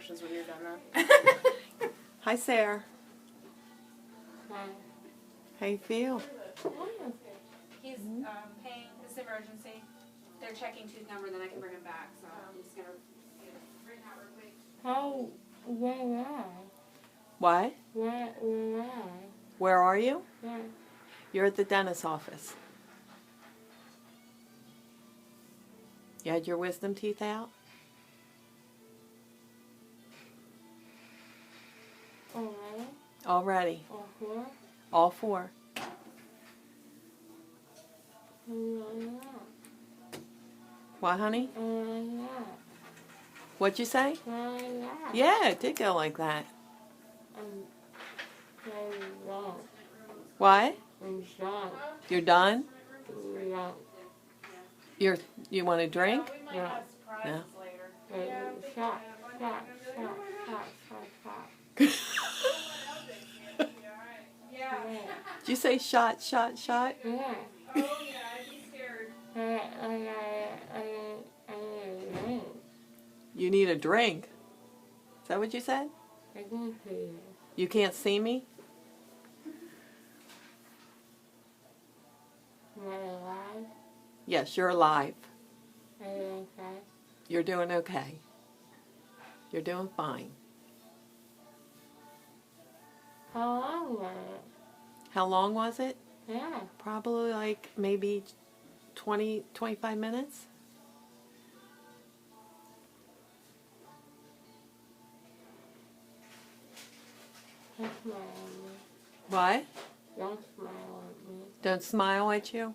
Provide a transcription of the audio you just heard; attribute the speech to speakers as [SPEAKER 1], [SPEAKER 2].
[SPEAKER 1] questions when you're done though.
[SPEAKER 2] Hi, Sarah.
[SPEAKER 3] Hi.
[SPEAKER 2] How you feel?
[SPEAKER 4] He's paying this emergency. They're checking tooth number, then I can bring him back. So I'm just gonna get it written out real quick.
[SPEAKER 3] How? Where?
[SPEAKER 2] What?
[SPEAKER 3] Where?
[SPEAKER 2] Where are you?
[SPEAKER 3] Yeah.
[SPEAKER 2] You're at the dentist's office. You had your wisdom teeth out?
[SPEAKER 3] Alright.
[SPEAKER 2] Already.
[SPEAKER 3] Uh-huh.
[SPEAKER 2] All four. What, honey? What'd you say? Yeah, it did go like that. What? You're done? You want a drink?
[SPEAKER 4] We might have surprises later.
[SPEAKER 3] Shot.
[SPEAKER 4] Yeah.
[SPEAKER 2] Did you say shot, shot, shot?
[SPEAKER 3] Yeah.
[SPEAKER 4] Oh yeah, I'd be scared.
[SPEAKER 2] You need a drink. Is that what you said? You can't see me? Yes, you're alive. You're doing okay. You're doing fine.
[SPEAKER 3] How long was it?
[SPEAKER 2] How long was it?
[SPEAKER 3] Yeah.
[SPEAKER 2] Probably like maybe 20, 25 minutes.
[SPEAKER 3] Don't smile at me.
[SPEAKER 2] What?
[SPEAKER 3] Don't smile at me.
[SPEAKER 2] Don't smile at you?